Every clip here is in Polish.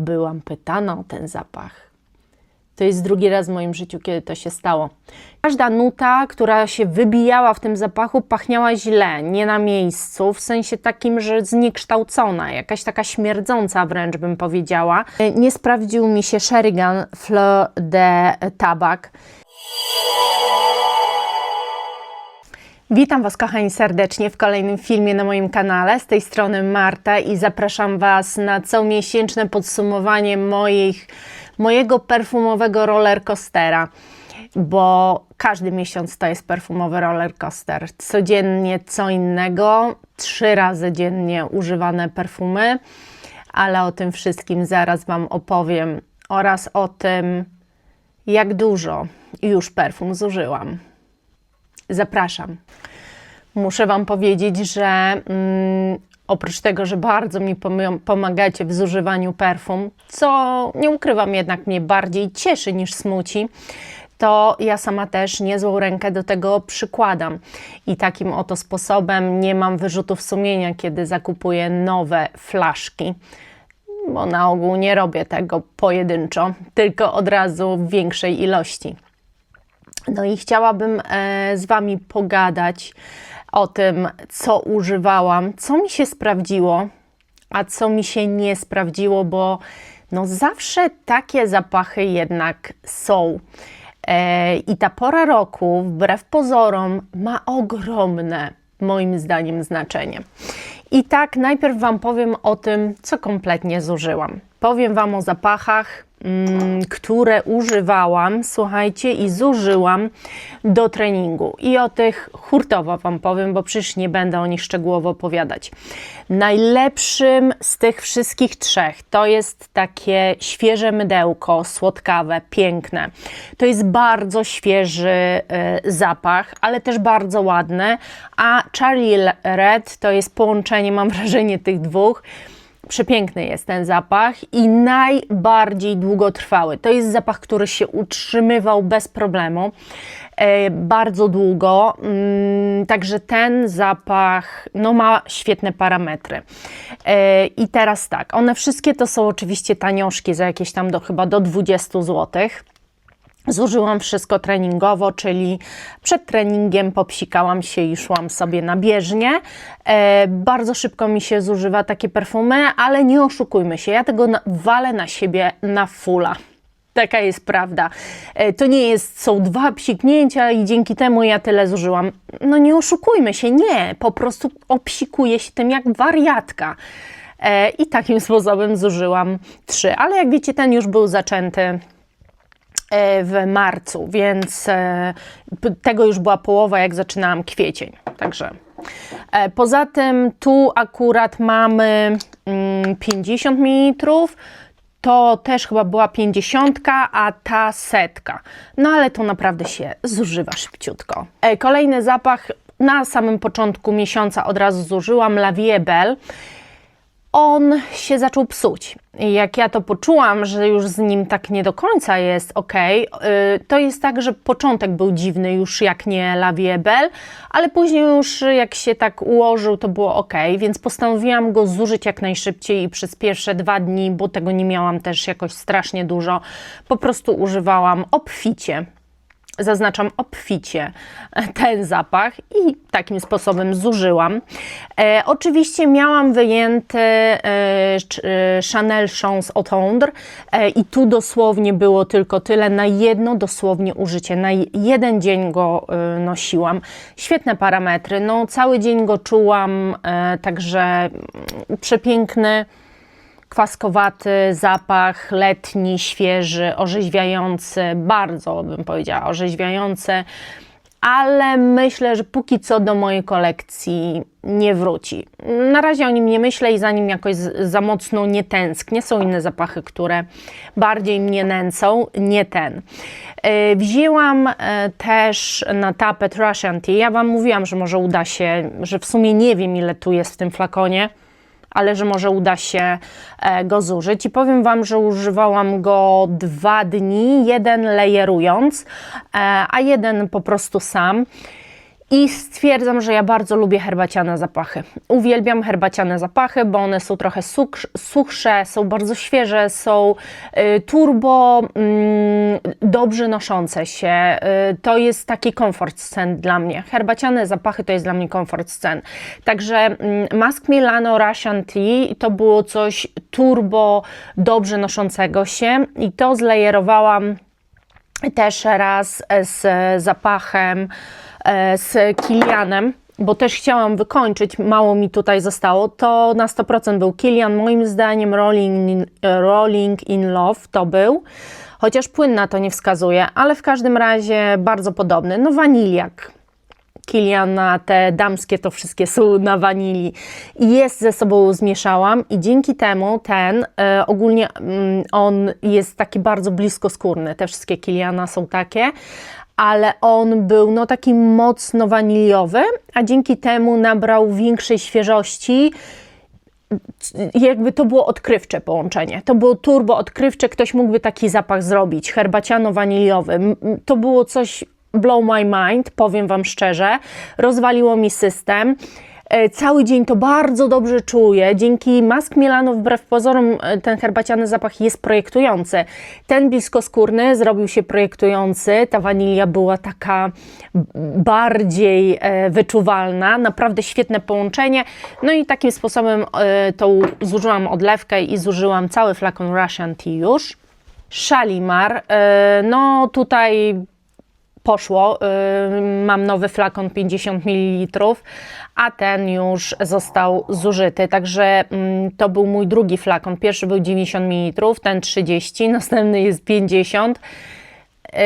Byłam pytana o ten zapach. To jest drugi raz w moim życiu, kiedy to się stało. Każda nuta, która się wybijała w tym zapachu, pachniała źle, nie na miejscu, w sensie takim, że zniekształcona, jakaś taka śmierdząca wręcz bym powiedziała. Nie sprawdził mi się Sheringham Fleur de Tabac. Witam Was, kochani, serdecznie w kolejnym filmie na moim kanale. Z tej strony Marta i zapraszam Was na comiesięczne podsumowanie mojego perfumowego rollercoastera, bo każdy miesiąc to jest perfumowy rollercoaster. Codziennie co innego, 3 razy dziennie używane perfumy, ale o tym wszystkim zaraz Wam opowiem oraz o tym, jak dużo już perfum zużyłam. Zapraszam. Muszę Wam powiedzieć, że oprócz tego, że bardzo mi pomagacie w zużywaniu perfum, co nie ukrywam jednak mnie bardziej cieszy niż smuci, to ja sama też niezłą rękę do tego przykładam. I takim oto sposobem nie mam wyrzutów sumienia, kiedy zakupuję nowe flaszki, bo na ogół nie robię tego pojedynczo, tylko od razu w większej ilości. No i chciałabym z Wami pogadać o tym, co używałam, co mi się sprawdziło, a co mi się nie sprawdziło, bo no zawsze takie zapachy jednak są. I ta pora roku, wbrew pozorom, ma ogromne, moim zdaniem, znaczenie. I tak najpierw Wam powiem o tym, co kompletnie zużyłam. Powiem Wam o zapachach, które używałam, słuchajcie, i zużyłam do treningu. I o tych hurtowo Wam powiem, bo przecież nie będę o nich szczegółowo opowiadać. Najlepszym z tych wszystkich 3 to jest takie świeże mydełko, słodkawe, piękne. To jest bardzo świeży zapach, ale też bardzo ładny, a Charlie Red to jest połączenie, mam wrażenie, tych dwóch. Przepiękny jest ten zapach i najbardziej długotrwały. To jest zapach, który się utrzymywał bez problemu bardzo długo, także ten zapach no, ma świetne parametry. I teraz tak, one wszystkie to są oczywiście tanioszki za jakieś tam chyba do 20 zł. Zużyłam wszystko treningowo, czyli przed treningiem popsikałam się i szłam sobie na bieżnię. Bardzo szybko mi się zużywa takie perfumy, ale nie oszukujmy się, ja tego walę na siebie na fulla. Taka jest prawda. To nie jest, są 2 psiknięcia i dzięki temu ja tyle zużyłam. No nie oszukujmy się, nie, po prostu obsikuję się tym jak wariatka. I takim sposobem zużyłam 3, ale jak wiecie, ten już był zaczęty w marcu, więc tego już była połowa, jak zaczynałam kwiecień. Także poza tym tu akurat mamy 50 ml, to też chyba była 50, a ta 100. No ale to naprawdę się zużywa szybciutko. Kolejny zapach na samym początku miesiąca od razu zużyłam, La Vie Belle. On się zaczął psuć. Jak ja to poczułam, że już z nim tak nie do końca jest ok, to jest tak, że początek był dziwny już jak nie La Vie Belle, ale później już jak się tak ułożył, to było ok, więc postanowiłam go zużyć jak najszybciej i przez pierwsze 2 dni, bo tego nie miałam też jakoś strasznie dużo, po prostu używałam obficie. Zaznaczam obficie ten zapach i takim sposobem zużyłam. Oczywiście miałam wyjęty Chanel Chance au Tendre i tu dosłownie było tylko tyle na jedno dosłownie użycie. Na 1 dzień go nosiłam. Świetne parametry, no cały dzień go czułam, także przepiękny, kwaskowaty zapach, letni, świeży, orzeźwiający, bardzo bym powiedziała orzeźwiający, ale myślę, że póki co do mojej kolekcji nie wróci. Na razie o nim nie myślę i za nim jakoś za mocno nie tęsknię. Są inne zapachy, które bardziej mnie nęcą, nie ten. Wzięłam też na tapet Russian Tea. Ja Wam mówiłam, że może uda się, że w sumie nie wiem, ile tu jest w tym flakonie, ale że może uda się go zużyć. I powiem Wam, że używałam go 2 dni, jeden lejerując, a jeden po prostu sam. I stwierdzam, że ja bardzo lubię herbaciane zapachy. Uwielbiam herbaciane zapachy, bo one są trochę suchsze, są bardzo świeże, są turbo dobrze noszące się. To jest taki komfort scen dla mnie. Herbaciane zapachy to jest dla mnie komfort scen. Także Musk Milano Russian Tea to było coś turbo dobrze noszącego się i to zlejerowałam też raz z zapachem, z Kilianem, bo też chciałam wykończyć, mało mi tutaj zostało. To na 100% był Kilian, moim zdaniem Rolling in Love to był, chociaż płyn na to nie wskazuje, ale w każdym razie bardzo podobny. No waniliak. Kiliana, te damskie to wszystkie są na wanilii i jest ze sobą zmieszałam i dzięki temu ten ogólnie on jest taki bardzo bliskoskórny, te wszystkie Kiliana są takie, ale on był no taki mocno waniliowy, a dzięki temu nabrał większej świeżości. Jakby to było odkrywcze połączenie, to było turbo odkrywcze, ktoś mógłby taki zapach zrobić, herbaciano-waniliowy, to było coś blow my mind, powiem Wam szczerze, rozwaliło mi system. Cały dzień to bardzo dobrze czuję. Dzięki Musk Milano, wbrew pozorom, ten herbaciany zapach jest projektujący. Ten bliskoskórny zrobił się projektujący. Ta wanilia była taka bardziej wyczuwalna. Naprawdę świetne połączenie. No i takim sposobem tą zużyłam odlewkę i zużyłam cały flakon Russian Tea już. Shalimar. No tutaj poszło, mam nowy flakon 50 ml, a ten już został zużyty, także to był mój drugi flakon. Pierwszy był 90 ml, ten 30, następny jest 50,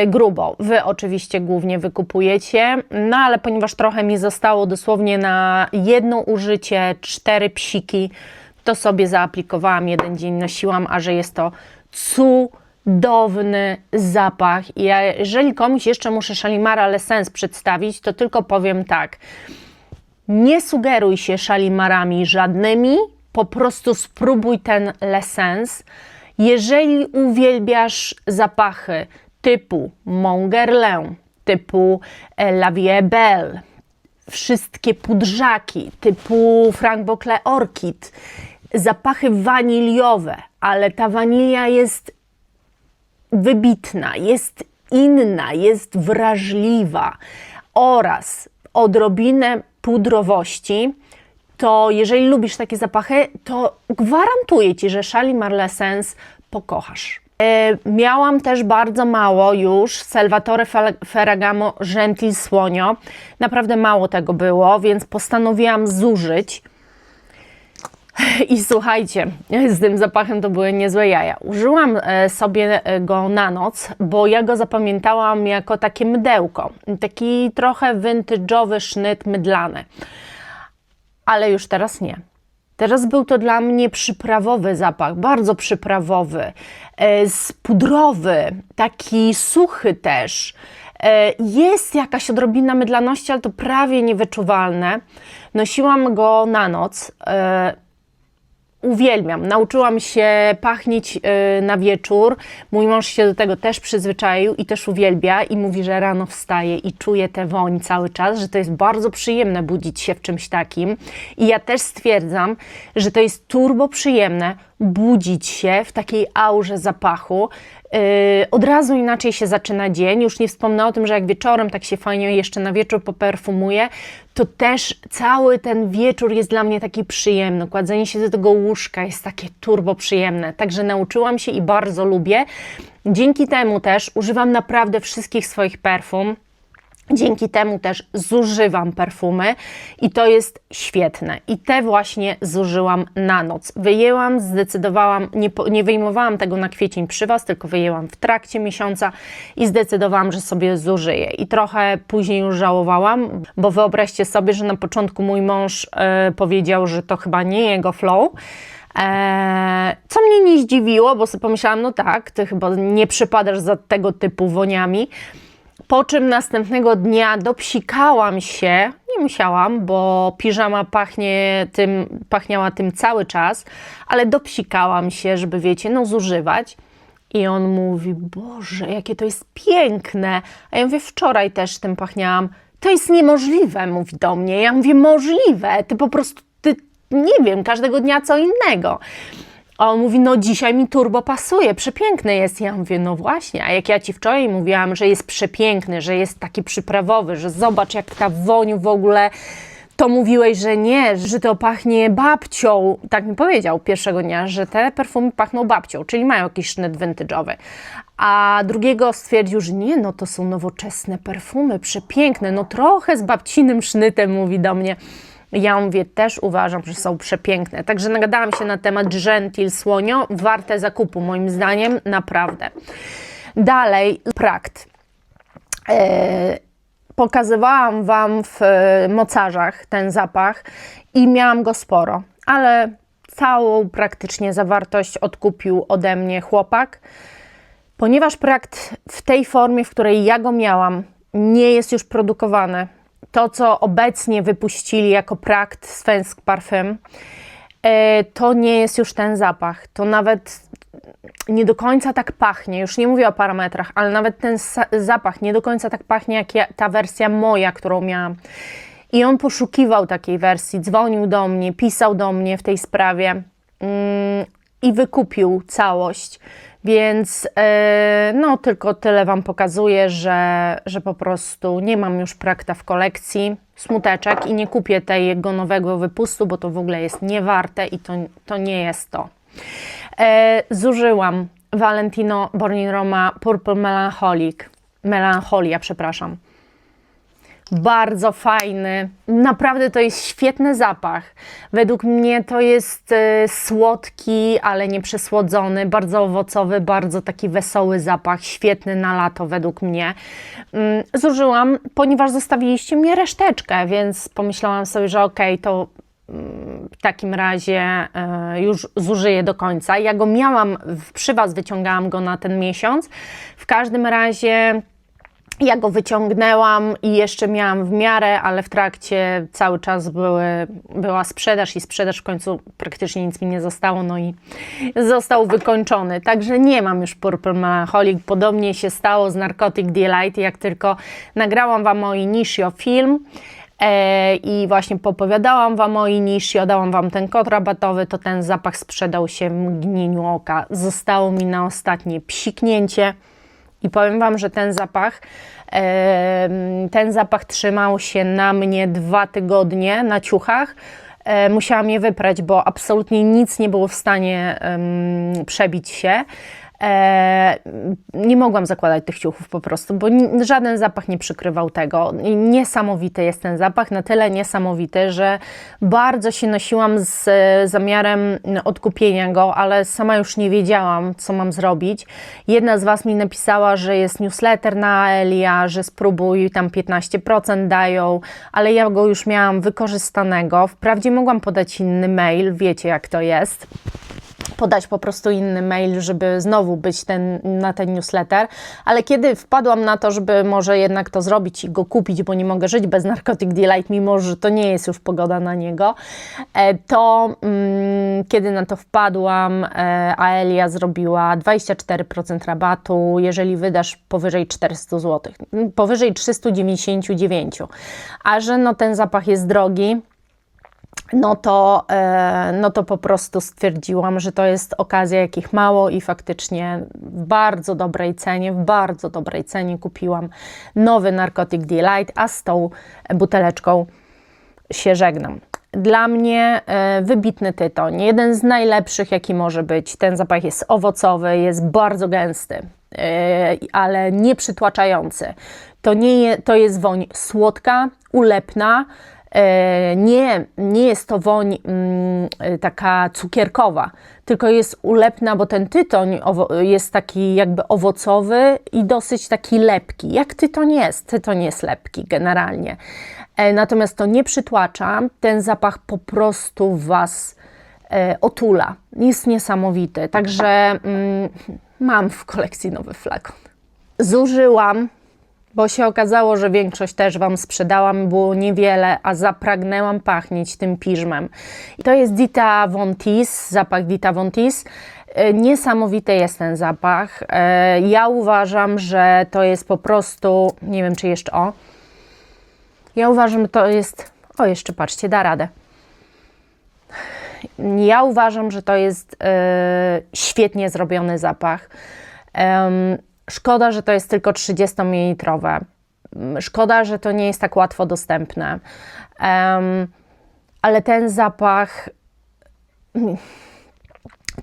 grubo. Wy oczywiście głównie wykupujecie, no ale ponieważ trochę mi zostało dosłownie na jedno użycie, 4 psiki, to sobie zaaplikowałam, jeden dzień nosiłam, a że jest to cudowny zapach. I ja, jeżeli komuś jeszcze muszę Shalimara L'Essence przedstawić, to tylko powiem tak. Nie sugeruj się Shalimarami żadnymi, po prostu spróbuj ten L'Essence. Jeżeli uwielbiasz zapachy typu Mon Guerlain, typu La Vie Belle, wszystkie pudrzaki typu Franck Boclet Orchid, zapachy waniliowe, ale ta wanilia jest wybitna, jest inna, jest wrażliwa oraz odrobinę pudrowości, to jeżeli lubisz takie zapachy, to gwarantuję Ci, że Shalimar L'Essence pokochasz. Miałam też bardzo mało już Salvatore Ferragamo Gentil Słonio. Naprawdę mało tego było, więc postanowiłam zużyć. I słuchajcie, z tym zapachem to były niezłe jaja. Użyłam sobie go na noc, bo ja go zapamiętałam jako takie mydełko. Taki trochę vintage'owy sznyt mydlany. Ale już teraz nie. Teraz był to dla mnie przyprawowy zapach, bardzo przyprawowy, pudrowy, taki suchy też. Jest jakaś odrobina mydlaności, ale to prawie niewyczuwalne. Nosiłam go na noc. Uwielbiam. Nauczyłam się pachnieć na wieczór. Mój mąż się do tego też przyzwyczaił i też uwielbia i mówi, że rano wstaje i czuje tę woń cały czas, że to jest bardzo przyjemne budzić się w czymś takim. I ja też stwierdzam, że to jest turbo przyjemne budzić się w takiej aurze zapachu. Od razu inaczej się zaczyna dzień. Już nie wspomnę o tym, że jak wieczorem tak się fajnie jeszcze na wieczór poperfumuję, to też cały ten wieczór jest dla mnie taki przyjemny. Kładzenie się do tego łóżka jest takie turbo przyjemne. Także nauczyłam się i bardzo lubię. Dzięki temu też używam naprawdę wszystkich swoich perfum. Dzięki temu też zużywam perfumy i to jest świetne. I te właśnie zużyłam na noc. Wyjęłam, zdecydowałam, nie wyjmowałam tego na kwiecień przy Was, tylko wyjęłam w trakcie miesiąca i zdecydowałam, że sobie zużyję. I trochę później już żałowałam, bo wyobraźcie sobie, że na początku mój mąż powiedział, że to chyba nie jego flow. Co mnie nie zdziwiło, bo sobie pomyślałam, no tak, Ty chyba nie przypadasz za tego typu woniami. Po czym następnego dnia dopsikałam się, nie musiałam, bo piżama pachniała tym cały czas, ale dopsikałam się, żeby wiecie, no zużywać. I on mówi, Boże, jakie to jest piękne. A ja mówię, wczoraj też tym pachniałam. To jest niemożliwe, mówi do mnie. Ja mówię, możliwe, ty po prostu, nie wiem, każdego dnia co innego. A on mówi, no dzisiaj mi turbo pasuje, przepiękny jest. Ja mówię, no właśnie, a jak ja ci wczoraj mówiłam, że jest przepiękny, że jest taki przyprawowy, że zobacz jak ta woń w ogóle, to mówiłeś, że nie, że to pachnie babcią. Tak mi powiedział pierwszego dnia, że te perfumy pachną babcią, czyli mają jakiś sznyt vintage'owy. A drugiego stwierdził, że nie, no to są nowoczesne perfumy, przepiękne, no trochę z babcinym sznytem, mówi do mnie. Ja mówię, też uważam, że są przepiękne. Także nagadałam się na temat Gentil Słonio, warte zakupu moim zdaniem, naprawdę. Dalej, Prakt. Pokazywałam Wam w mocarzach ten zapach i miałam go sporo, ale całą praktycznie zawartość odkupił ode mnie chłopak, ponieważ Prakt w tej formie, w której ja go miałam, nie jest już produkowany. To, co obecnie wypuścili jako Prakt Svensk Parfum, to nie jest już ten zapach. To nawet nie do końca tak pachnie, już nie mówię o parametrach, ale nawet ten zapach nie do końca tak pachnie, jak ta wersja moja, którą miałam. I on poszukiwał takiej wersji, dzwonił do mnie, pisał do mnie w tej sprawie i wykupił całość. Więc no tylko tyle Wam pokazuję, że po prostu nie mam już Prakta w kolekcji, smuteczek, i nie kupię tego nowego wypustu, bo to w ogóle jest niewarte i to nie jest to. Zużyłam Valentino Born in Roma Purple Melancholia, przepraszam. Bardzo fajny, naprawdę to jest świetny zapach. Według mnie to jest słodki, ale nie przesłodzony, bardzo owocowy, bardzo taki wesoły zapach, świetny na lato według mnie. Zużyłam, ponieważ zostawiliście mnie reszteczkę, więc pomyślałam sobie, że okej, to w takim razie już zużyję do końca. Ja go miałam, przy Was wyciągałam go na ten miesiąc. W każdym razie ja go wyciągnęłam i jeszcze miałam w miarę, ale w trakcie cały czas była sprzedaż i sprzedaż, w końcu praktycznie nic mi nie zostało, no i został wykończony. Także nie mam już Purple Melancholic. Podobnie się stało z Narcotic Delight, jak tylko nagrałam Wam o Initio film i właśnie popowiadałam Wam o Initio, dałam Wam ten kod rabatowy, to ten zapach sprzedał się w mgnieniu oka. Zostało mi na ostatnie psiknięcie. I powiem Wam, że ten zapach trzymał się na mnie 2 tygodnie na ciuchach. Musiałam je wyprać, bo absolutnie nic nie było w stanie przebić się. Nie mogłam zakładać tych ciuchów po prostu, bo żaden zapach nie przykrywał tego. Niesamowity jest ten zapach, na tyle niesamowity, że bardzo się nosiłam z zamiarem odkupienia go, ale sama już nie wiedziałam, co mam zrobić. Jedna z Was mi napisała, że jest newsletter na Aelia, że spróbuj, tam 15% dają, ale ja go już miałam wykorzystanego. Wprawdzie mogłam podać inny mail, wiecie jak to jest. Podać po prostu inny mail, żeby znowu być na ten newsletter, ale kiedy wpadłam na to, żeby może jednak to zrobić i go kupić, bo nie mogę żyć bez Narcotic Delight, mimo że to nie jest już pogoda na niego, to kiedy na to wpadłam, Aelia zrobiła 24% rabatu, jeżeli wydasz powyżej 400 zł, powyżej 399, a że no ten zapach jest drogi, no to po prostu stwierdziłam, że to jest okazja, jakich mało, i faktycznie w bardzo dobrej cenie kupiłam nowy Narcotic Delight, a z tą buteleczką się żegnam. Dla mnie wybitny tytoń, jeden z najlepszych, jaki może być. Ten zapach jest owocowy, jest bardzo gęsty, ale nie przytłaczający. To jest woń słodka, ulepna. Nie jest to woń taka cukierkowa, tylko jest ulepna, bo ten tytoń jest taki jakby owocowy i dosyć taki lepki. Jak tytoń jest? Tytoń jest lepki generalnie. Natomiast to nie przytłacza, ten zapach po prostu Was otula. Jest niesamowity, także mam w kolekcji nowy flakon. Zużyłam, bo się okazało, że większość też Wam sprzedałam, było niewiele, a zapragnęłam pachnieć tym piżmem. I to jest Dita Von Teese, zapach Dita Von Teese. Niesamowity jest ten zapach. Ja uważam, że to jest po prostu, nie wiem czy jeszcze Ja uważam, że to jest... O, jeszcze patrzcie, da radę. Ja uważam, że to jest świetnie zrobiony zapach. Szkoda, że to jest tylko 30 ml. Szkoda, że to nie jest tak łatwo dostępne. Ale ten zapach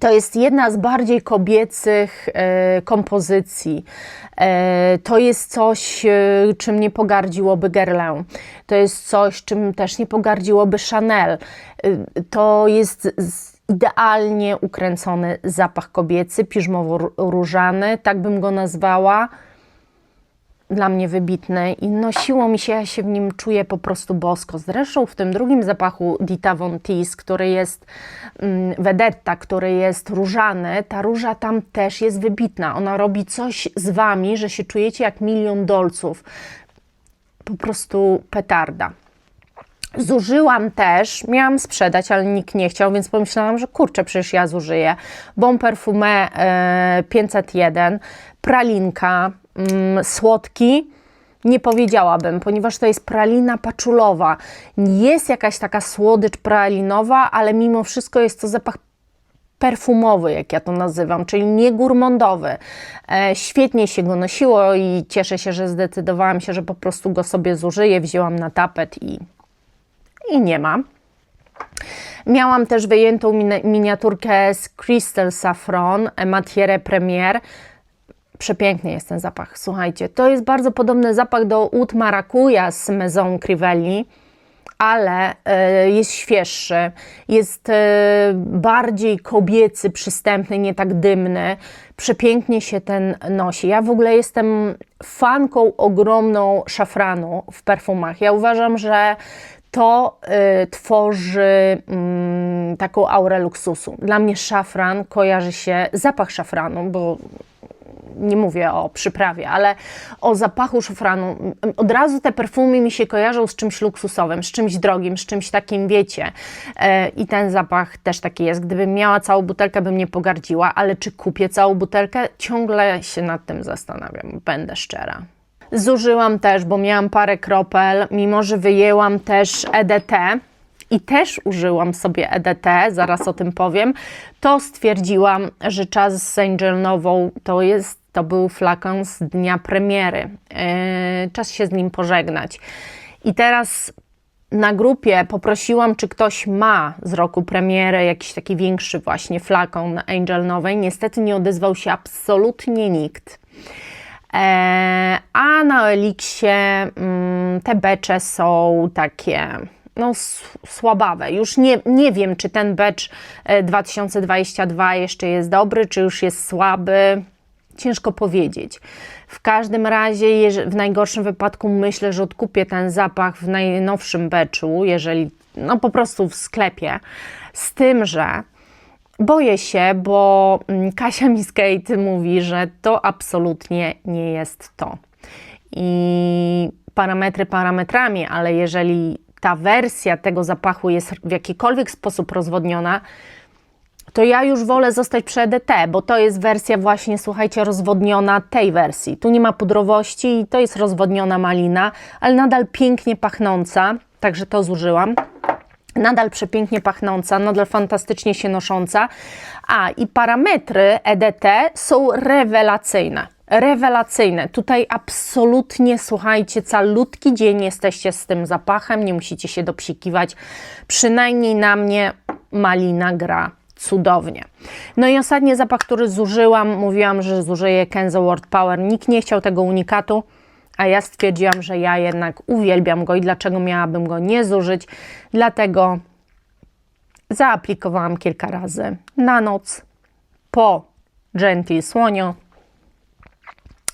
to jest jedna z bardziej kobiecych kompozycji. To jest coś, czym nie pogardziłoby Guerlain. To jest coś, czym też nie pogardziłoby Chanel. To jest idealnie ukręcony zapach kobiecy, piżmowo-różany, tak bym go nazwała. Dla mnie wybitny i nosiło mi się, ja się w nim czuję po prostu bosko. Zresztą w tym drugim zapachu Dita Von Teese, który jest Vedetta, który jest różany, ta róża tam też jest wybitna. Ona robi coś z wami, że się czujecie jak milion dolców. Po prostu petarda. Zużyłam też, miałam sprzedać, ale nikt nie chciał, więc pomyślałam, że kurczę, przecież ja zużyję. Bon Parfumé 501, pralinka, słodki, nie powiedziałabym, ponieważ to jest pralina paczulowa. Jest jakaś taka słodycz pralinowa, ale mimo wszystko jest to zapach perfumowy, jak ja to nazywam, czyli nie gourmandowy. Świetnie się go nosiło i cieszę się, że zdecydowałam się, że po prostu go sobie zużyję. Wzięłam na tapet i nie ma. Miałam też wyjętą miniaturkę z Crystal Saffron Matiere Premier. Przepiękny jest ten zapach, słuchajcie. To jest bardzo podobny zapach do Oud Maracuja z Maison Crivelli, ale jest świeższy, jest bardziej kobiecy, przystępny, nie tak dymny. Przepięknie się ten nosi. Ja w ogóle jestem fanką ogromną szafranu w perfumach. Ja uważam, że to tworzy taką aurę luksusu. Dla mnie szafran kojarzy się, zapach szafranu, bo nie mówię o przyprawie, ale o zapachu szafranu. Od razu te perfumy mi się kojarzą z czymś luksusowym, z czymś drogim, z czymś takim, wiecie. I ten zapach też taki jest. Gdybym miała całą butelkę, bym nie pogardziła, ale czy kupię całą butelkę? Ciągle się nad tym zastanawiam, będę szczera. Zużyłam też, bo miałam parę kropel, mimo że wyjęłam też EDT i też użyłam sobie EDT, zaraz o tym powiem, to stwierdziłam, że czas z Angel Nową to był flakon z dnia premiery. Czas się z nim pożegnać. I teraz na grupie poprosiłam, czy ktoś ma z roku premiery jakiś taki większy właśnie flakon Angel Nowej. Niestety nie odezwał się absolutnie nikt. A na Elixie te becze są takie no, słabawe. Już nie wiem, czy ten becz 2022 jeszcze jest dobry, czy już jest słaby. Ciężko powiedzieć. W każdym razie, w najgorszym wypadku myślę, że odkupię ten zapach w najnowszym beczu, jeżeli no po prostu w sklepie. Z tym, że boję się, bo Kasia Miskate mówi, że to absolutnie nie jest to. I parametry parametrami, ale jeżeli ta wersja tego zapachu jest w jakikolwiek sposób rozwodniona, to ja już wolę zostać przy EDT, bo to jest wersja właśnie, słuchajcie, rozwodniona tej wersji. Tu nie ma pudrowości i to jest rozwodniona malina, ale nadal pięknie pachnąca, także to zużyłam. Nadal przepięknie pachnąca, nadal fantastycznie się nosząca. I parametry EDT są rewelacyjne. Rewelacyjne. Tutaj absolutnie, słuchajcie, calutki dzień jesteście z tym zapachem, nie musicie się dopsikiwać. Przynajmniej na mnie malina gra cudownie. No i ostatni zapach, który zużyłam, mówiłam, że zużyję Kenzo World Power. Nikt nie chciał tego unikatu, a ja stwierdziłam, że ja jednak uwielbiam go i dlaczego miałabym go nie zużyć. Dlatego zaaplikowałam kilka razy na noc po Gentil Słonio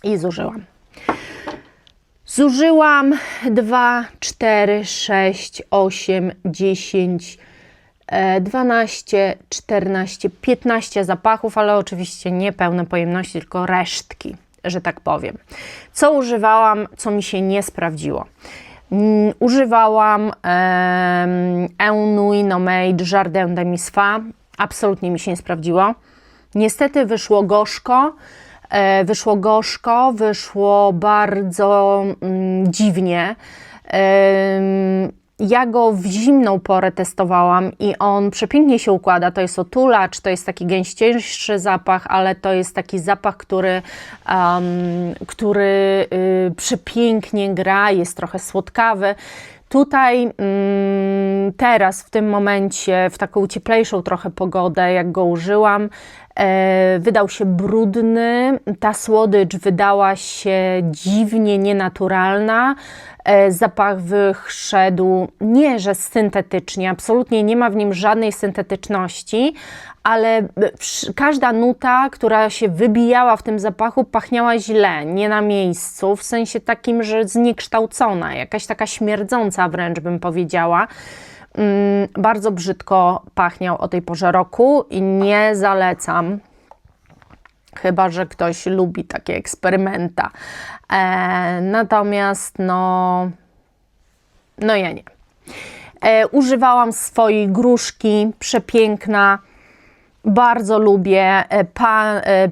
i zużyłam. Zużyłam 2, 4, 6, 8, 10, 12, 14, 15 zapachów, ale oczywiście nie pełne pojemności, tylko resztki, że tak powiem. Co używałam, co mi się nie sprawdziło? Używałam Un Nuit Nomade Jardin de Misfa. Absolutnie mi się nie sprawdziło. Niestety wyszło gorzko. Wyszło bardzo dziwnie. Ja go w zimną porę testowałam i on przepięknie się układa. To jest otulacz, to jest taki gęściejszy zapach, ale to jest taki zapach, który przepięknie gra, jest trochę słodkawy. Tutaj teraz, w tym momencie, w taką cieplejszą trochę pogodę, jak go użyłam, wydał się brudny, ta słodycz wydała się dziwnie nienaturalna, zapach wyszedł nie, że syntetycznie, absolutnie nie ma w nim żadnej syntetyczności, ale każda nuta, która się wybijała w tym zapachu, pachniała źle, nie na miejscu, w sensie takim, że zniekształcona, jakaś taka śmierdząca wręcz bym powiedziała. Bardzo brzydko pachniał o tej porze roku i nie zalecam. Chyba że ktoś lubi takie eksperymenta. Natomiast no ja nie. Używałam swojej gruszki, przepiękna. Bardzo lubię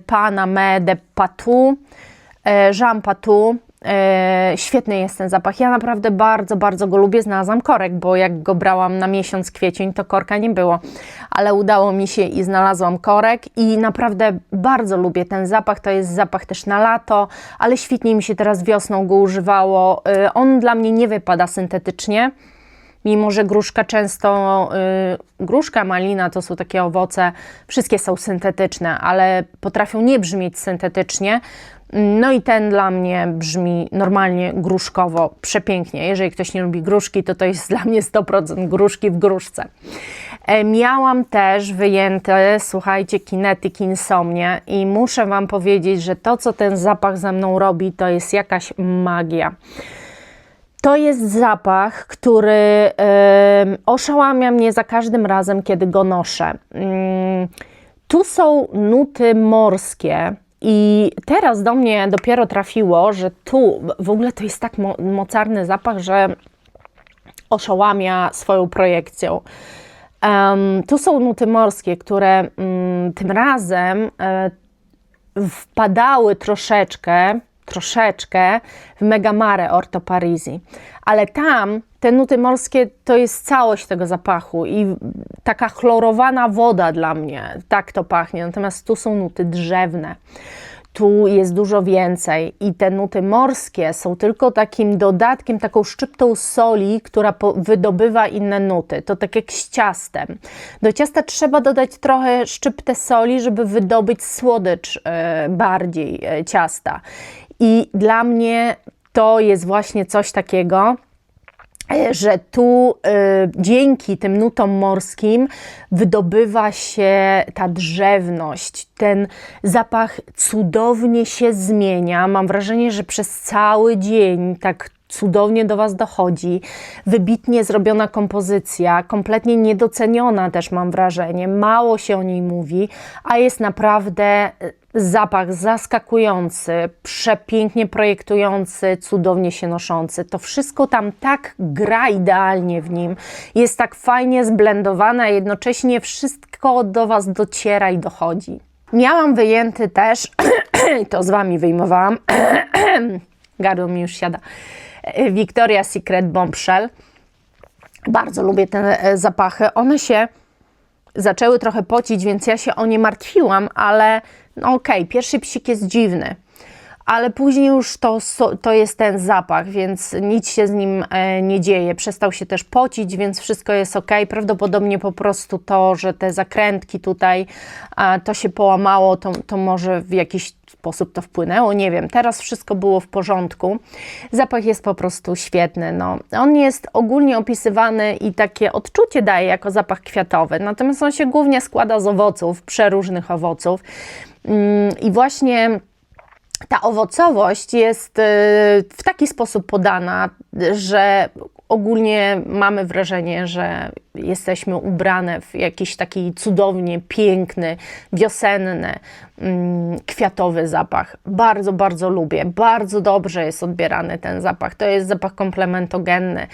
Paname de Patou, Jean Patou. Świetny jest ten zapach. Ja naprawdę bardzo, bardzo go lubię. Znalazłam korek, bo jak go brałam na miesiąc kwiecień, to korka nie było. Ale udało mi się i znalazłam korek i naprawdę bardzo lubię ten zapach. To jest zapach też na lato, ale świetnie mi się teraz wiosną go używało. On dla mnie nie wypada syntetycznie. Mimo że gruszka często, gruszka, malina to są takie owoce, wszystkie są syntetyczne, ale potrafią nie brzmieć syntetycznie. No i ten dla mnie brzmi normalnie gruszkowo, przepięknie. Jeżeli ktoś nie lubi gruszki, to jest dla mnie 100% gruszki w gruszce. Miałam też wyjęte, słuchajcie, Kinetic Insomnia i muszę Wam powiedzieć, że to, co ten zapach ze mną robi, to jest jakaś magia. To jest zapach, który oszałamia mnie za każdym razem, kiedy go noszę. Tu są nuty morskie i teraz do mnie dopiero trafiło, że tu w ogóle to jest tak mocarny zapach, że oszałamia swoją projekcją. Tu są nuty morskie, które tym razem wpadały troszeczkę w Megamare Orto Parisi, ale tam te nuty morskie to jest całość tego zapachu i taka chlorowana woda dla mnie, tak to pachnie, natomiast tu są nuty drzewne. Tu jest dużo więcej i te nuty morskie są tylko takim dodatkiem, taką szczyptą soli, która wydobywa inne nuty. To tak jak z ciastem. Do ciasta trzeba dodać trochę szczyptę soli, żeby wydobyć słodycz bardziej ciasta. I dla mnie to jest właśnie coś takiego, że tu dzięki tym nutom morskim wydobywa się ta drzewność. Ten zapach cudownie się zmienia. Mam wrażenie, że przez cały dzień tak cudownie do Was dochodzi. Wybitnie zrobiona kompozycja, kompletnie niedoceniona też mam wrażenie. Mało się o niej mówi, a jest naprawdę zapach zaskakujący, przepięknie projektujący, cudownie się noszący. To wszystko tam tak gra idealnie w nim. Jest tak fajnie zblendowane, a jednocześnie wszystko do Was dociera i dochodzi. Miałam wyjęty też, to z Wami wyjmowałam, gardło mi już siada, Victoria's Secret Bombshell. Bardzo lubię te zapachy. One się zaczęły trochę pocić, więc ja się o nie martwiłam, ale no okej, pierwszy psik jest dziwny, ale później już to jest ten zapach, więc nic się z nim nie dzieje. Przestał się też pocić, więc wszystko jest ok. Prawdopodobnie po prostu to, że te zakrętki tutaj, to się połamało, to może w jakiś sposób to wpłynęło, nie wiem. Teraz wszystko było w porządku. Zapach jest po prostu świetny. No. On jest ogólnie opisywany i takie odczucie daje jako zapach kwiatowy, natomiast on się głównie składa z owoców, przeróżnych owoców. I właśnie ta owocowość jest w taki sposób podana, że ogólnie mamy wrażenie, że jesteśmy ubrane w jakiś taki cudownie piękny, wiosenny, kwiatowy zapach. Bardzo, bardzo lubię. Bardzo dobrze jest odbierany ten zapach. To jest zapach komplementogenny.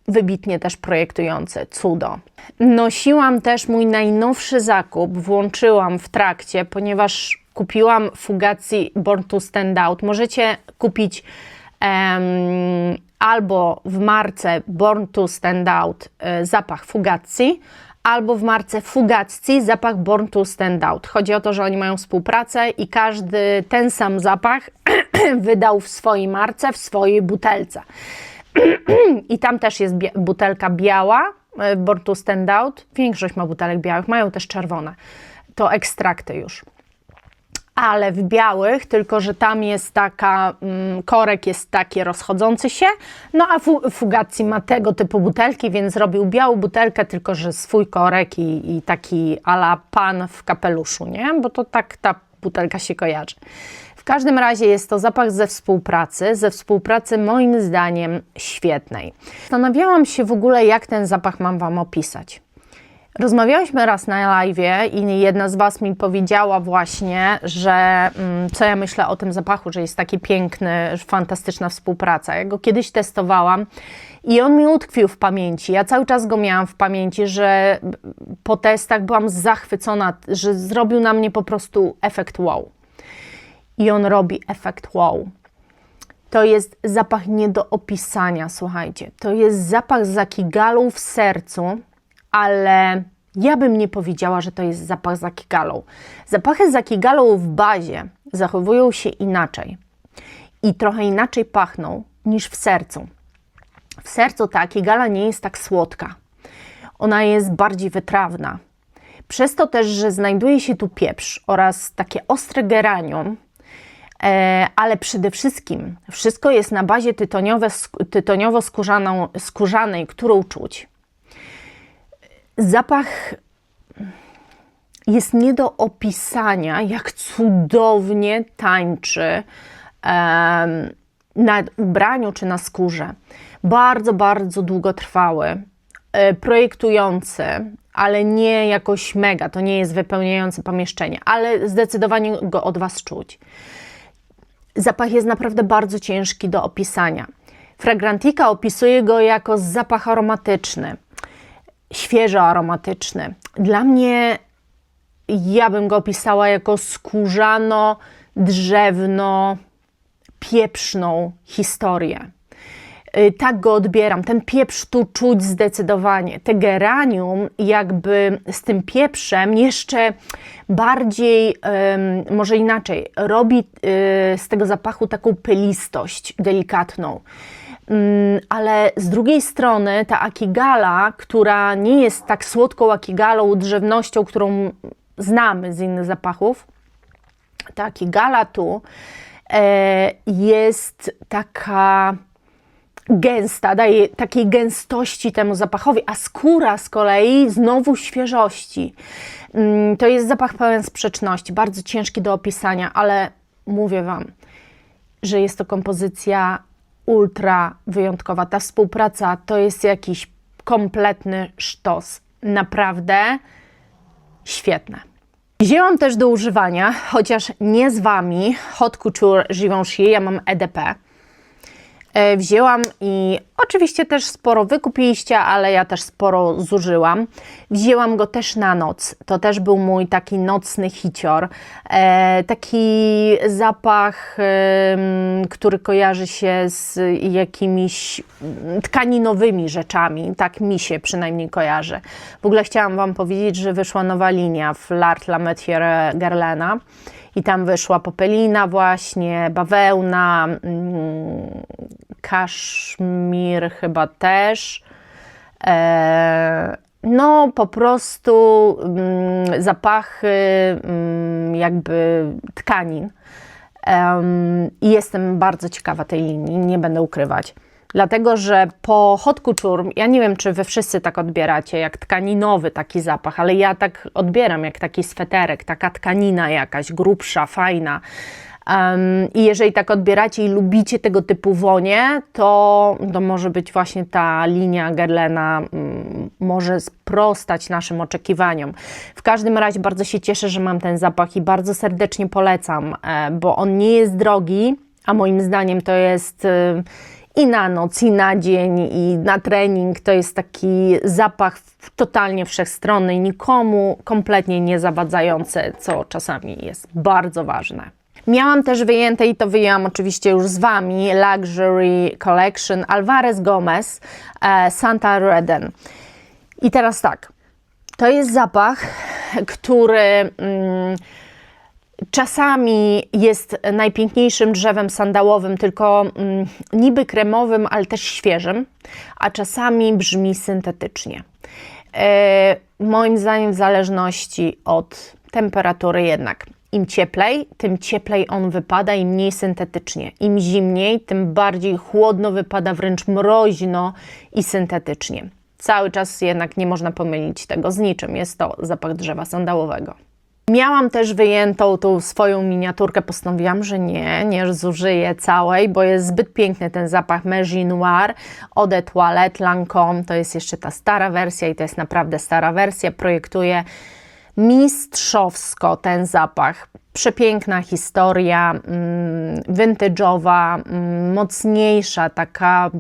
Wybitnie też projektujący, cudo. Nosiłam też mój najnowszy zakup, włączyłam w trakcie, ponieważ kupiłam Fugazi Born to Stand Out. Możecie kupić albo w marce Born to Stand Out zapach Fugazi, albo w marce Fugazi zapach Born to Stand Out. Chodzi o to, że oni mają współpracę i każdy ten sam zapach wydał w swojej marce, w swojej butelce. I tam też jest butelka biała, Born to Stand Out. Większość ma butelek białych, mają też czerwone. To ekstrakty już. Ale w białych, tylko że tam jest taka, korek jest taki rozchodzący się, no a Fugazi ma tego typu butelki, więc zrobił białą butelkę, tylko że swój korek i taki a la pan w kapeluszu, nie? Bo to tak ta butelka się kojarzy. W każdym razie jest to zapach ze współpracy moim zdaniem świetnej. Zastanawiałam się w ogóle, jak ten zapach mam Wam opisać. Rozmawiałyśmy raz na live'ie i jedna z Was mi powiedziała właśnie, że co ja myślę o tym zapachu, że jest taki piękny, fantastyczna współpraca. Ja go kiedyś testowałam i on mi utkwił w pamięci. Ja cały czas go miałam w pamięci, że po testach byłam zachwycona, że zrobił na mnie po prostu efekt wow. I on robi efekt wow. To jest zapach nie do opisania, słuchajcie. To jest zapach z Akigalą w sercu, ale ja bym nie powiedziała, że to jest zapach z Akigalą. Zapachy z Akigalą w bazie zachowują się inaczej i trochę inaczej pachną niż w sercu. W sercu ta Akigala nie jest tak słodka. Ona jest bardziej wytrawna. Przez to też, że znajduje się tu pieprz oraz takie ostre geranium, ale przede wszystkim wszystko jest na bazie tytoniowo-skórzanej, którą czuć. Zapach jest nie do opisania, jak cudownie tańczy na ubraniu czy na skórze. Bardzo, bardzo długotrwały, projektujący, ale nie jakoś mega, to nie jest wypełniające pomieszczenie, ale zdecydowanie go od Was czuć. Zapach jest naprawdę bardzo ciężki do opisania. Fragrantica opisuje go jako zapach aromatyczny, świeżo aromatyczny. Dla mnie, ja bym go opisała jako skórzano-drzewno-pieprzną historię. Tak go odbieram. Ten pieprz tu czuć zdecydowanie. Te geranium jakby z tym pieprzem jeszcze bardziej, może inaczej, robi z tego zapachu taką pylistość delikatną. Ale z drugiej strony ta Akigala, która nie jest tak słodką Akigalą, drzewnością, którą znamy z innych zapachów, ta Akigala tu jest taka gęsta, daje takiej gęstości temu zapachowi, a skóra z kolei znowu świeżości. To jest zapach pełen sprzeczności, bardzo ciężki do opisania, ale mówię Wam, że jest to kompozycja ultra wyjątkowa. Ta współpraca to jest jakiś kompletny sztos. Naprawdę świetne. Wzięłam też do używania, chociaż nie z Wami, Haute Couture Givenchy, ja mam EDP. Wzięłam i oczywiście też sporo wykupiliście, ale ja też sporo zużyłam. Wzięłam go też na noc. To też był mój taki nocny hicior. Taki zapach, który kojarzy się z jakimiś tkaninowymi rzeczami. Tak mi się przynajmniej kojarzy. W ogóle chciałam Wam powiedzieć, że wyszła nowa linia w L'Art La Matière Guerlaina. I tam wyszła popelina właśnie, bawełna, kaszmir chyba też. No po prostu zapachy jakby tkanin. I jestem bardzo ciekawa tej linii, nie będę ukrywać. Dlatego, że po Haute Couture, ja nie wiem, czy Wy wszyscy tak odbieracie, jak tkaninowy taki zapach, ale ja tak odbieram, jak taki sweterek, taka tkanina jakaś, grubsza, fajna. I jeżeli tak odbieracie i lubicie tego typu wonie, to może być właśnie ta linia Guerlaina, może sprostać naszym oczekiwaniom. W każdym razie bardzo się cieszę, że mam ten zapach i bardzo serdecznie polecam, bo on nie jest drogi, a moim zdaniem to jest i na noc, i na dzień, i na trening. To jest taki zapach totalnie wszechstronny i nikomu kompletnie nie zawadzający, co czasami jest bardzo ważne. Miałam też wyjęte, i to wyjęłam oczywiście już z Wami, Luxury Collection Alvarez Gomez Santa Reden. I teraz tak, to jest zapach, który czasami jest najpiękniejszym drzewem sandałowym, tylko niby kremowym, ale też świeżym, a czasami brzmi syntetycznie. Moim zdaniem w zależności od temperatury jednak. Im cieplej, tym cieplej on wypada i mniej syntetycznie. Im zimniej, tym bardziej chłodno wypada, wręcz mroźno i syntetycznie. Cały czas jednak nie można pomylić tego z niczym. Jest to zapach drzewa sandałowego. Miałam też wyjętą tą swoją miniaturkę, postanowiłam, że nie zużyję całej, bo jest zbyt piękny ten zapach Mégis Noir Eau de Toilette Lancôme. To jest jeszcze ta stara wersja i to jest naprawdę stara wersja. Projektuję mistrzowsko ten zapach. Przepiękna historia, vintage'owa, mocniejsza, taka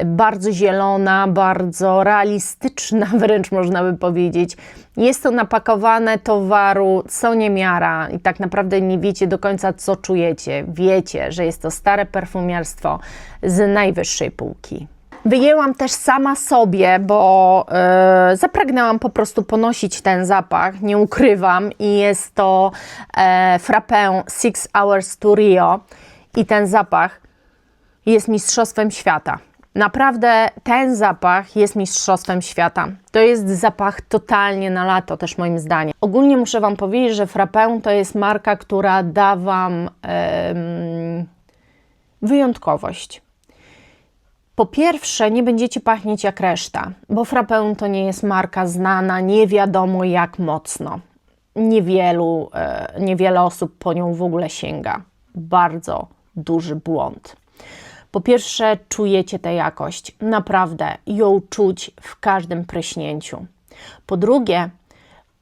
bardzo zielona, bardzo realistyczna wręcz można by powiedzieć. Jest to napakowane towaru co niemiara i tak naprawdę nie wiecie do końca, co czujecie. Wiecie, że jest to stare perfumiarstwo z najwyższej półki. Wyjęłam też sama sobie, bo zapragnęłam po prostu ponosić ten zapach, nie ukrywam, i jest to Frappé 6 Hours to Rio i ten zapach jest mistrzostwem świata. Naprawdę ten zapach jest mistrzostwem świata. To jest zapach totalnie na lato też moim zdaniem. Ogólnie muszę Wam powiedzieć, że Frappé to jest marka, która da Wam wyjątkowość. Po pierwsze, nie będziecie pachnieć jak reszta, bo Frappé to nie jest marka znana nie wiadomo jak mocno. Niewiele osób po nią w ogóle sięga. Bardzo duży błąd. Po pierwsze, czujecie tę jakość. Naprawdę ją czuć w każdym pryśnięciu. Po drugie,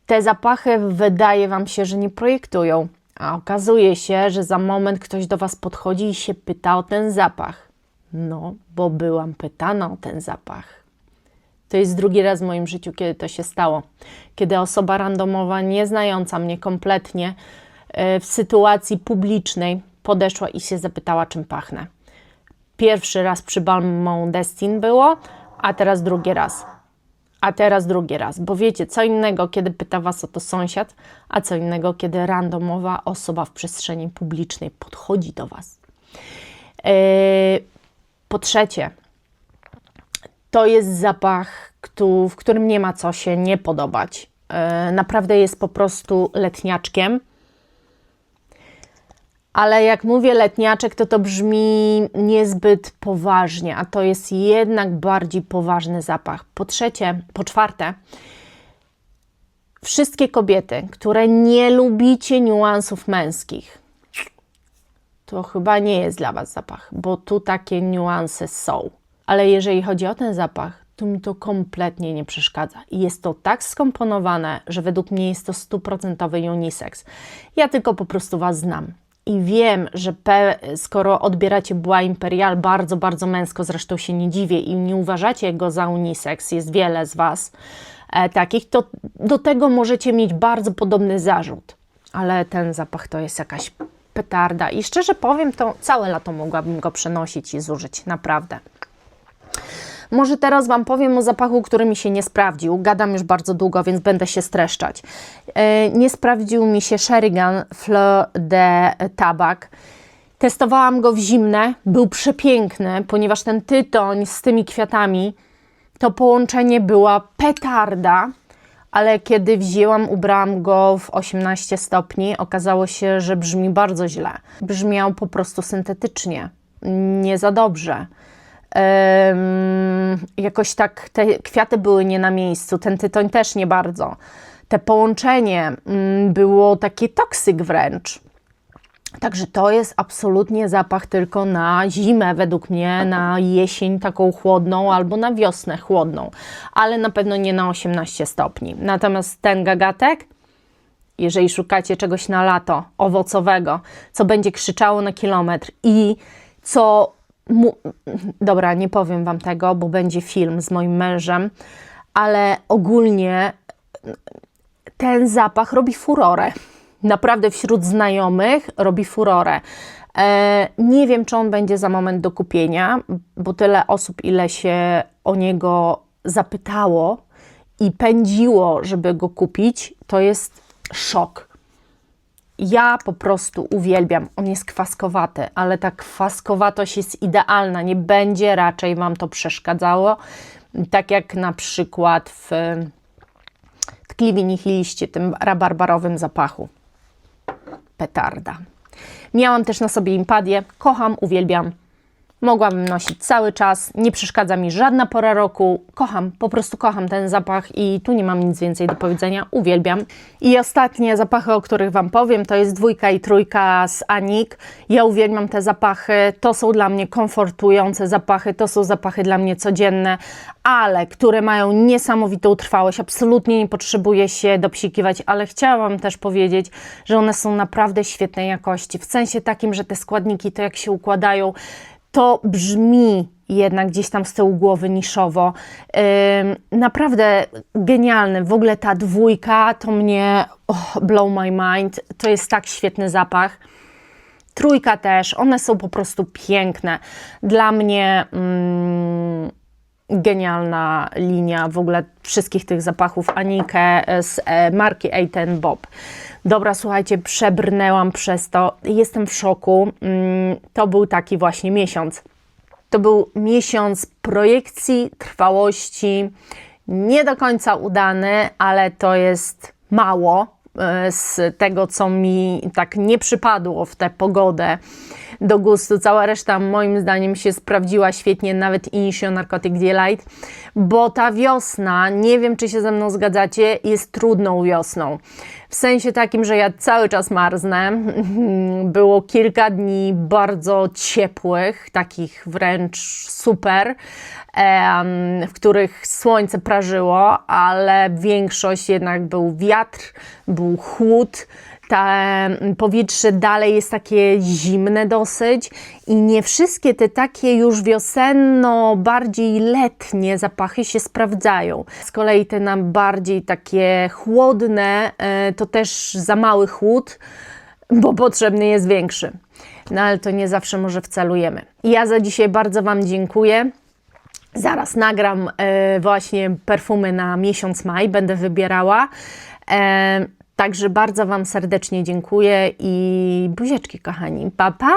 te zapachy wydaje Wam się, że nie projektują, a okazuje się, że za moment ktoś do Was podchodzi i się pyta o ten zapach. No, bo byłam pytana o ten zapach. To jest drugi raz w moim życiu, kiedy to się stało. Kiedy osoba randomowa, nieznająca mnie kompletnie, w sytuacji publicznej podeszła i się zapytała, czym pachnę. Pierwszy raz przy Balmain Destin było, a teraz drugi raz. Bo wiecie, co innego, kiedy pyta Was o to sąsiad, a co innego, kiedy randomowa osoba w przestrzeni publicznej podchodzi do Was. Po trzecie, to jest zapach, w którym nie ma co się nie podobać. Naprawdę jest po prostu letniaczkiem. Ale jak mówię letniaczek, to brzmi niezbyt poważnie, a to jest jednak bardziej poważny zapach. Po czwarte, wszystkie kobiety, które nie lubicie niuansów męskich, to chyba nie jest dla Was zapach, bo tu takie niuanse są. Ale jeżeli chodzi o ten zapach, to mi to kompletnie nie przeszkadza. I jest to tak skomponowane, że według mnie jest to 100% unisex. Ja tylko po prostu Was znam. I wiem, że skoro odbieracie Bois Imperial bardzo, bardzo męsko, zresztą się nie dziwię i nie uważacie go za unisex, jest wiele z Was takich, to do tego możecie mieć bardzo podobny zarzut. Ale ten zapach to jest jakaś petarda i szczerze powiem, to całe lato mogłabym go przenosić i zużyć, naprawdę. Może teraz Wam powiem o zapachu, który mi się nie sprawdził. Gadam już bardzo długo, więc będę się streszczać. Nie sprawdził mi się Sheringham Fleur de Tabac. Testowałam go w zimne, był przepiękny, ponieważ ten tytoń z tymi kwiatami, to połączenie była petarda, ale kiedy ubrałam go w 18 stopni, okazało się, że brzmi bardzo źle. Brzmiał po prostu syntetycznie, nie za dobrze. Jakoś tak te kwiaty były nie na miejscu, ten tytoń też nie bardzo. Te połączenie było takie toksyk wręcz. Także to jest absolutnie zapach tylko na zimę według mnie, na jesień taką chłodną albo na wiosnę chłodną, ale na pewno nie na 18 stopni. Natomiast ten gagatek, jeżeli szukacie czegoś na lato owocowego, co będzie krzyczało na kilometr i co... Dobra, nie powiem Wam tego, bo będzie film z moim mężem, ale ogólnie ten zapach robi furorę. naprawdę wśród znajomych robi furorę. Nie wiem, czy on będzie za moment do kupienia, bo tyle osób, ile się o niego zapytało i pędziło, żeby go kupić, to jest szok. Ja po prostu uwielbiam. On jest kwaskowaty, ale ta kwaskowatość jest idealna. Nie będzie raczej Wam to przeszkadzało. Tak jak na przykład w Tkliwi Nihiliście, tym rabarbarowym zapachu. Petarda. Miałam też na sobie Impadię. Kocham, uwielbiam. Mogłabym nosić cały czas, nie przeszkadza mi żadna pora roku. Kocham, po prostu kocham ten zapach i tu nie mam nic więcej do powiedzenia. Uwielbiam. I ostatnie zapachy, o których Wam powiem, to jest 2 i 3 z Anik. Ja uwielbiam te zapachy. To są dla mnie komfortujące zapachy, to są zapachy dla mnie codzienne, ale które mają niesamowitą trwałość. Absolutnie nie potrzebuję się dopsikiwać, ale chciałam Wam też powiedzieć, że one są naprawdę świetnej jakości. W sensie takim, że te składniki, to jak się układają, to brzmi jednak gdzieś tam z tyłu głowy niszowo. Naprawdę genialny. W ogóle ta 2 to mnie blow my mind. To jest tak świetny zapach. 3 też. One są po prostu piękne. Dla mnie genialna linia w ogóle wszystkich tych zapachów Anikę z marki A10 Bob. Dobra, słuchajcie, przebrnęłam przez to. Jestem w szoku. To był taki właśnie miesiąc. To był miesiąc projekcji, trwałości. Nie do końca udany, ale to jest mało z tego, co mi tak nie przypadło w tę pogodę do gustu. Cała reszta moim zdaniem się sprawdziła świetnie, nawet Initio Narcotic Delight, bo ta wiosna, nie wiem, czy się ze mną zgadzacie, jest trudną wiosną. W sensie takim, że ja cały czas marznę. Było kilka dni bardzo ciepłych, takich wręcz super, w których słońce prażyło, ale większość jednak był wiatr, był chłód. Powietrze dalej jest takie zimne dosyć i nie wszystkie te takie już wiosenno, bardziej letnie zapachy się sprawdzają. Z kolei te nam bardziej takie chłodne, to też za mały chłód, bo potrzebny jest większy. No ale to nie zawsze może wcelujemy. Ja za dzisiaj bardzo Wam dziękuję. Zaraz nagram właśnie perfumy na miesiąc maj, będę wybierała. Także bardzo Wam serdecznie dziękuję i buziaczki, kochani. Pa, pa!